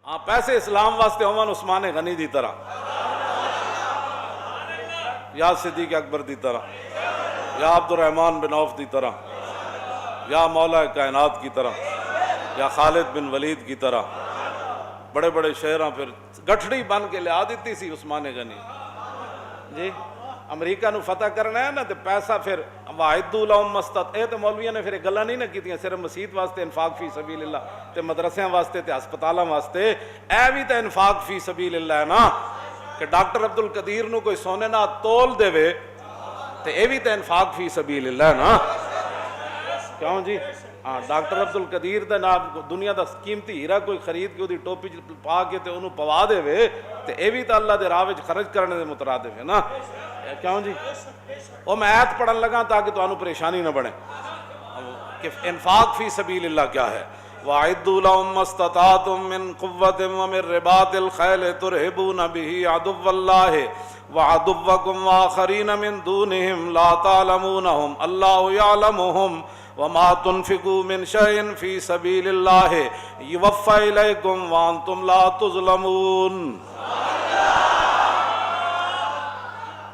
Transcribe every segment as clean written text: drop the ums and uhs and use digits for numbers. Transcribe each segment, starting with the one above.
ہاں پیسے اسلام واسطے ہوون عثمان غنی دی طرح، یا صدیق اکبر دی طرح، یا عبد الرحمن بن عوف دی طرح، یا مولا کائنات کی طرح، یا خالد بن ولید کی طرح بڑے بڑے شہراں پھر گٹھڑی بن کے لیا دیتی سی عثمان غنی جی۔ امریکہ نو فتح کرنا ہے نا تو پیسہ پھر وَأَعِدُّوا لَهُم مَّا اسْتَطَعْتُم، اے تے مولویاں نے پھر گلاں نہیں نہ کیتیاں صرف مسجد واسطے انفاق فی سبیل اللہ تے مدرسیاں واسطے تے ہسپتالاں واسطے، اے بھی تے انفاق فی سبیل اللہ ہے نا کہ ڈاکٹر عبد القدیر نو کوئی سونے نہ تول دے وے تے اے بھی تے انفاق فی سبیل اللہ ہے نا، کیوں جی؟ ہاں ڈاکٹر عبد القدیر دا نام دنیا دا قیمتی ہیرا کوئی خرید کے دی ٹوپی پا کے تے انہوں پوا دے وے تے اے بھی تے اللہ دے راہ وچ خرچ کرنے دے مترادف ہے نا، کیوں جی؟ وہ میں آیت پڑھن لگا تاکہ تو انہوں پریشانی نہ بڑھیں کہ انفاق فی سبیل اللہ کیا ہے۔ وَأَعِدُّوا لَهُم مَّا اسْتَطَعْتُم مِّن قُوَّةٍ وَمِن رِّبَاطِ الْخَيْلِ تُرْهِبُونَ بِهِ عَدُوَّ اللَّهِ وَعَدُوَّكُمْ وَآخَرِينَ مِن دُونِهِمْ لَا تَعْلَمُونَهُمْ اللَّهُ يَعْلَمُهُمْ وَمَا تُنْفِقُوا مِن شَيْءٍ فِي سَبِيلِ اللَّهِ يُوَفَّ إِلَيْكُمْ وَأَنْتُمْ لَا تُظْلَمُونَ۔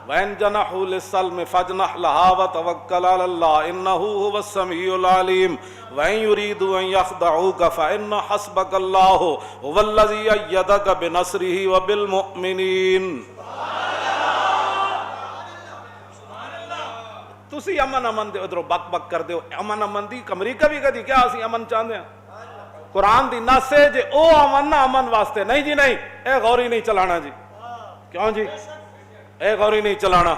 وَإِن جَنَحُوا لِلسَّلْمِ فَاجْنَحْ لَهَا وَتَوَكَّلْ عَلَى اللَّهِ إِنَّهُ هُوَ السَّمِيعُ الْعَلِيمُ وَإِن يُرِيدُوا أَن يَخْدَعُوكَ فَإِنَّ حَسْبَكَ اللَّهُ هُوَ الَّذِي أَيَّدَكَ بِنَصْرِهِ وَبِالْمُؤْمِنِينَ۔ تسی امن دے ادھروں بک بک کر دیو، امن دی امریکہ بھی کدی کیا اسی امن چاہتے ہیں؟ قرآن دی نص ہے جے او امن نہ امن واسطے نہیں جی، نہیں اے غوری نہیں چلانا جی، کیوں جی؟ اے غوری نہیں چلانا،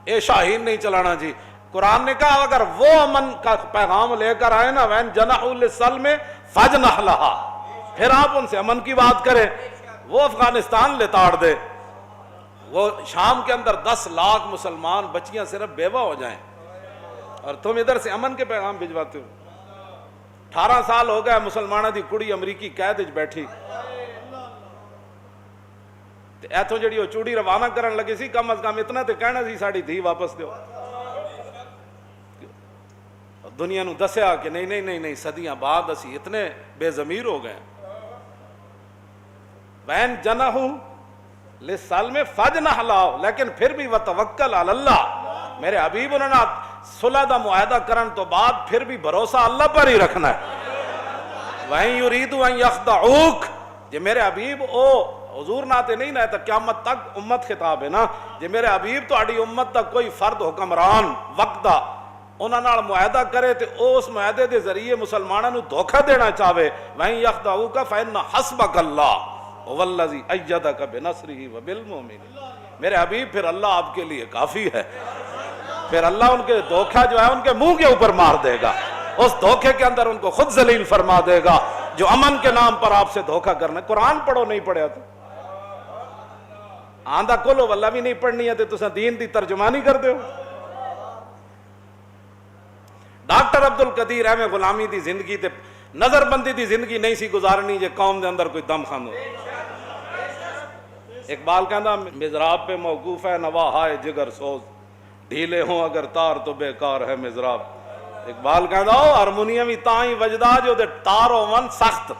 اے شاہین نہیں چلانا جی۔ قرآن نے کہا اگر وہ امن کا پیغام لے کر آئے نا وَإِن جَنَحُوا لِلسَّلْمِ فَاجْنَحْ لَهَا، پھر آپ ان سے امن کی بات کریں۔ وہ افغانستان لتاڑ دے، وہ شام کے اندر 10 لاکھ مسلمان بچیاں صرف بیوہ ہو جائیں اور تم ادھر سے امن کے پیغام بھجواتے ہو۔ 18 سال ہو گئے مسلمانہ دی کڑی امریکی قید وچ بیٹھی، ایتھوں جڑی وہ چوڑی روانہ کرن لگے سی کم از کم اتنا تے کہنا سی ساڑی دھی واپس دیو، دنیا نو دسیا کہ نہیں نہیں نہیں نہیں صدیاں بعد اسی اتنے بے ضمیر ہو گئے۔ وَإِن جَنَحُوا لِلسَّلْمِ فَاجْنَحْ لَهُ، لیکن پھر بھی وَتَوَكَّلْ عَلَى اللَّهِ، میرے حبیب انہوں نے صلح دا معاہدہ کرن تو بعد پھر بھی بھروسہ اللہ پر ہی رکھنا ہے۔ وَإِن يُرِيدُوا أَن يَخْدَعُوكَ، جے میرے حبیب او حضور ناتے نہیں نہ تک قیامت تک امت خطاب ہے نا، جے میرے حبیب تو اڑی امت تک کوئی فرد حکمران وقت دا انہاں نال معاہدہ کرے تے اس معاہدے دے ذریعے مسلمانوں نو دھوکہ دینا چاہے، وَإِن يَخْدَعُوكَ فَإِنَّ حَسْبَكَ اللَّهُ هُوَ الَّذِي أَيَّدَكَ بِنَصْرِهِ وَبِالْمُؤْمِنِينَ، میرے حبیب پھر اللہ آپ کے لیے کافی ہے، پھر اللہ ان کے دھوکہ جو ہے ان کے منہ کے اوپر مار دے گا، اس دھوکے کے اندر ان کو خود ذلیل فرما دے گا جو امن کے نام پر آپ سے دھوکہ کرنا۔ قرآن پڑھو نہیں پڑھیا تو آندہ کلو واللہ بھی نہیں پڑھنی ہے تو تساں دین دی ترجمانی کر دے ہو۔ ڈاکٹر عبد القدیر احمد غلامی دی زندگی تے نظر بندی دی زندگی نہیں سی گزارنی جے قوم دے اندر کوئی دم خم ہو۔ اقبال کہندا مزراب پہ موقوف ہے نوا ہائے جگر سوز، ڈھیلے ہوں اگر تار تو بیکار ہے مزراب۔ اقبال کہندا ہارمونیم ہی تائیں وجدا جو دے تار ہون سخت،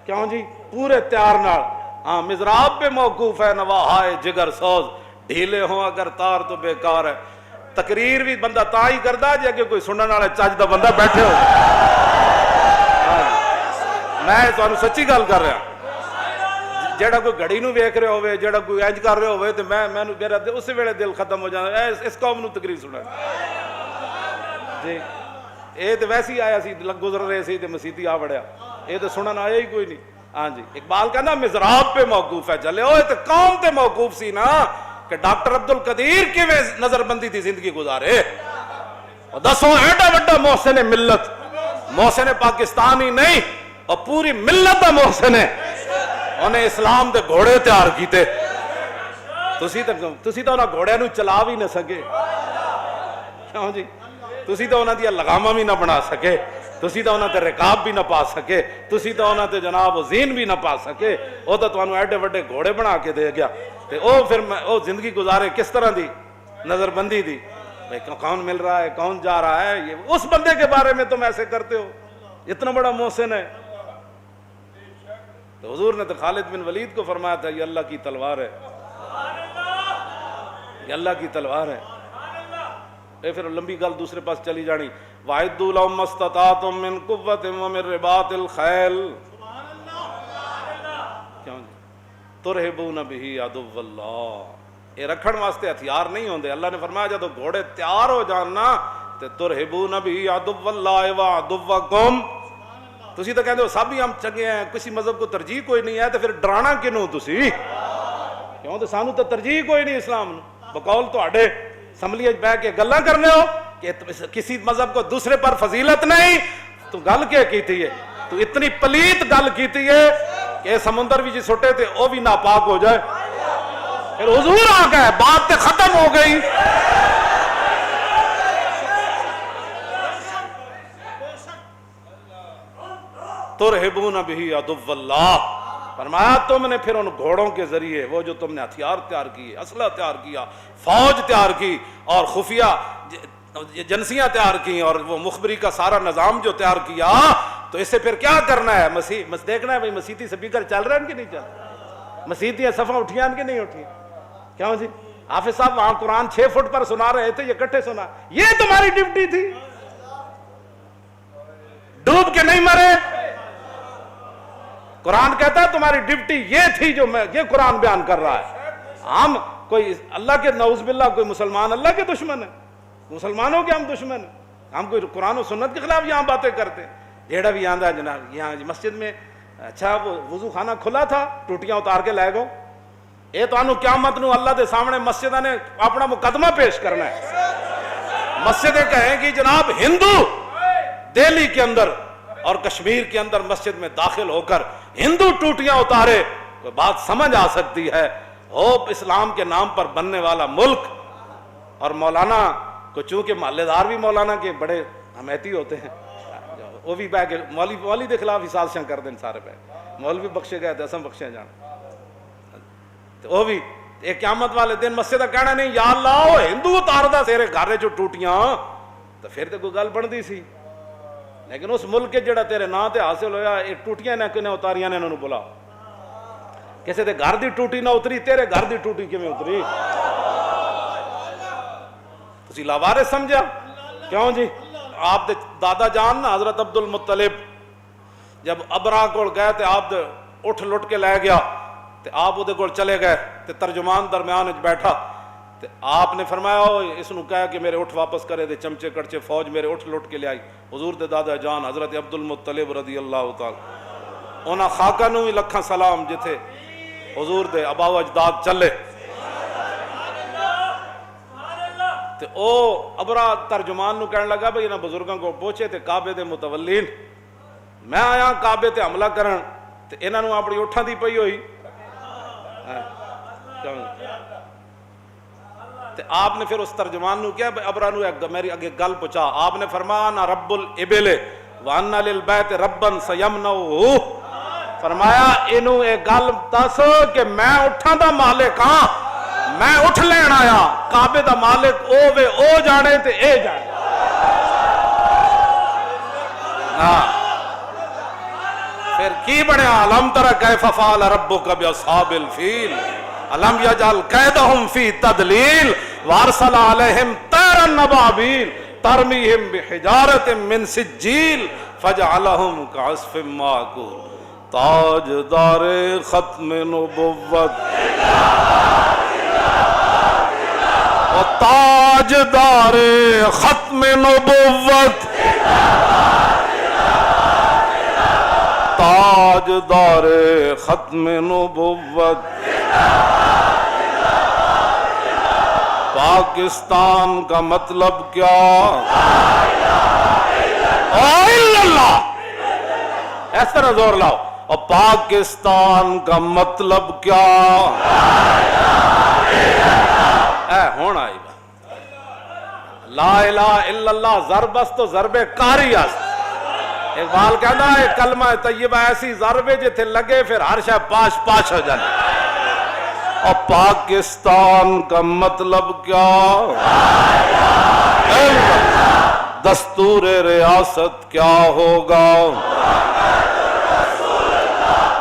کیوں جی؟ پورے تیار نال، ہاں مزراب پہ موقوف ہے نوا ہائے جگر سوز، ڈھیلے ہوں اگر تار تو بیکار ہے۔ تقریر بھی بندہ تا ہی کردا جے کہ کوئی سنن والے چج دا بندہ بیٹھے ہو۔ میں تانوں سچی گل کر رہا، جیڑا کوئی گھڑی نو ویکھ رہے ہوئے، جیڑا کوئی انج کر رہے ہوئے تے مینوں میرا اسی ویلے دل ختم ہو جاندا اس قوم نو تقریر سنا جی۔ اے تے ویسے ہی آیا سی گزر رہے سی تے مسیتی آ وڑیا، اے تے سنن آیا ہی کوئی نہیں۔ ہاں جی اقبال کہنا مزراب پہ موقوف ہے، چلے ہوئے تے قوم تے موقوف سی نا کہ ڈاکٹر عبد القدیر کیویں نظر بندی دی زندگی گزارے۔ دسو ایڈا وڈا محسن ملت، محسن پاکستان ہی نہیں اور پوری ملت دا محسن ہے، انہیں اسلام دے گھوڑے تیار کیتے، تسی تو انہاں گھوڑے نو چلا بھی نہ سکے، کیوں جی؟ تسی تو انہاں دیا لگامہ بھی نہ بنا سکے، تسی تو انہاں تے رکاب بھی نہ پا سکے، تسی تو انہاں تے جناب زین بھی نہ پا سکے، وہ تو تانوں ایڈے وڈے گھوڑے بنا کے دے گیا تے او پھر او زندگی گزارے کس طرح دی؟ نظر بندی دی، بھئی کون مل رہا ہے، کون جا رہا ہے، یہ اس بندے کے بارے میں تم ایسے کرتے ہو، اتنا بڑا محسن ہے۔ تو حضور نے تو خالد بن ولید کو فرمایا تھا یہ اللہ کی تلوار ہے، یہ اللہ کی تلوار ہے۔ اے پھر لمبی گل دوسرے پاس چلی جانی، وَأَعِدُّوا لَهُم مَّا اسْتَطَعْتُم مِّن قُوَّةٍ وَمِن رِّبَاطِ الْخَيْلِ تُرْهِبُونَ بِهِ عَدُوَّ اللَّهِ، یہ رکھن واسطے ہتھیار نہیں ہوندے۔ اللہ نے فرمایا جب گھوڑے تیار ہو جانا تے تُرْهِبُونَ بِهِ عَدُوَّ اللَّهِ وَعَدُوَّكُمْ، تسی تو کہندے ہو سب ہی ہم چنگے ہیں، کسی مذہب کو ترجیح کوئی نہیں ہے، تو پھر ڈرانا کینوں تسی؟ کیوں تو سانو تو ترجیح کوئی نہیں اسلام نو، بقول تواڈے اسمبلی وچ بیٹھ کے گلاں کرنے ہو کہ کسی مذہب کو دوسرے پر فضیلت نہیں، تو گل کیا کیتی ہے؟ تو اتنی پلیت گل کیتی ہے کہ سمندر بھی جی سٹے تے وہ بھی ناپاک ہو جائے۔ پھر حضور آ گئے، بات تے ختم ہو گئی۔ ترہبون بہ عدو اللہ، فرمایا تم نے پھر ان گھوڑوں کے ذریعے وہ جو تم نے ہتھیار تیار کیے، اسلحہ تیار کیا، فوج تیار کی اور خفیہ ایجنسیاں تیار کی اور وہ مخبری کا سارا نظام جو تیار کیا، تو اس سے پھر کیا کرنا ہے؟ دیکھنا ہے بھائی مسیحی سپیکر چل رہے ہیں کہ نہیں چل رہے، مسیحی صفحہ اٹھیاں کہ نہیں اٹھی؟ کیوں جی حافظ صاحب وہاں قرآن 6 فٹ پر سنا رہے تھے، یہ کٹھے سنا، یہ تمہاری ڈیوٹی تھی؟ ڈوب کے نہیں مرے؟ قرآن کہتا ہے تمہاری ڈیوٹی یہ تھی جو میں یہ قرآن بیان کر رہا ہے۔ ہم کوئی اللہ کے نعوذ باللہ کوئی مسلمان اللہ کے دشمن ہے؟ مسلمانوں کے ہم دشمن ہیں؟ ہم کوئی قرآن و سنت کے خلاف یہاں باتیں کرتے ہیں؟ جیڑا بھی آندہ جناب یہاں مسجد میں اچھا وہ وضو خانہ کھلا تھا، ٹوٹیاں اتار کے لے گو، اے تو انہوں قیامت نو اللہ دے سامنے مسجدہ نے اپنا مقدمہ پیش کرنا ہے۔ مسجدیں کہیں کہ جناب ہندو دہلی کے اندر اور کشمیر کے اندر مسجد میں داخل ہو کر ہندو ٹوٹیاں اتارے، کوئی بات سمجھ آ سکتی ہے؟ ہوپ اسلام کے نام پر بننے والا ملک، اور مولانا کو چونکہ محلے دار بھی مولانا کے بڑے حمیتی ہوتے ہیں، وہ بھی بہ کے مولوی دے خلاف ہی سازشاں کر دیں سارے پہ، مولوی بخشے گئے دسم بخشے جان، تو وہ بھی ایک قیامت والے دن مسجد کہنا نہیں یا اللہ ہندو اتاردا تیرے گھر جو ٹوٹیاں، تو پھر تو کوئی گل بندی سی، لیکن اس ملک کے جڑا تیرے نا تے حاصل ہویا یہ ٹوٹیاں نے کنے اتاریاں نے انہوں بلا، کسی دے گھر دی ٹوٹی نہ اتری، تیرے گھر دی ٹوٹی کیویں اتری؟ تسی لاوارث سمجھا؟ کیوں جی آپ دے دادا جان نا حضرت عبد المطلب جب ابرا کول گئے تے آپ دے اٹھ لٹ کے لے گیا تے آپ دے کول چلے گئے تے ترجمان درمیان وچ بیٹھا تے آپ نے فرمایا اس نو کہا کہ میرے اٹھ واپس کرے دے، چمچے کڑچے فوج میرے اٹھ لٹ کے لے آئی۔ حضور دے دادا جان حضرت عبد المطلب رضی اللہ تعالی انہاں خاکہ نو بھی لکھاں سلام جتھے حضور دے آبا و اجداد چلے، تے او ابرا ترجمان نو کہنے لگا بھئی انہاں بزرگاں کو پہنچے تے کعبے دے متولین، میں آیا کعبے تے حملہ کرن تے انہاں نو اپنی اٹھاں دی پئی ہوئی، تے آپ نے پھر اس ترجمان نو کیا ابرا نو میری اگے گل پہنچا، آپ نے فرمایا نا رب الابل وان للبیت ربن سیمنعہ، فرمایا انہوں ایک گل دس کہ میں اٹھاں دا مالک ہاں، میں اٹھ لین آیا، کعبے دا مالک او وے او جانے تے اے جانے۔ پھر کی بڑھیا علم تر کیف فعل ربک باصحاب الفیل علم یجعل کیدہم فی تدلیل وارسل علیہم طیرا ابابیل ترمیہم بحجارۃ من سجیل فجعلہم کعصف مأکول۔ تاجدار ختم نبوت و تاجدار ختم نبوت، تاجدار ختم نبوت، پاکستان کا مطلب کیا؟ اللہ اس طرح زور لاؤ، اور پاکستان کا مطلب کیا؟ اے ہون آئی بات لا الہ الا اللہ ضرب است تو ضرب کاری است۔ اقبال کہنا ہے کلمہ طیبہ ایسی ضربے جتھے لگے پھر ہر شے پاش پاش ہو جانے۔ اور پاکستان کا مطلب کیا؟ دستور ریاست کیا ہوگا؟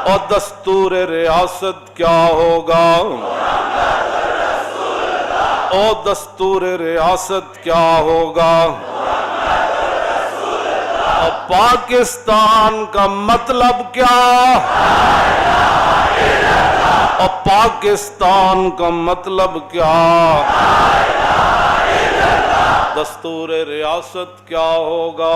اور دستور ریاست کیا ہوگا؟ اور دستور ریاست کیا ہوگا؟ اور پاکستان کا مطلب کیا؟ اور پاکستان کا مطلب کیا؟ دستور ریاست کیا ہوگا؟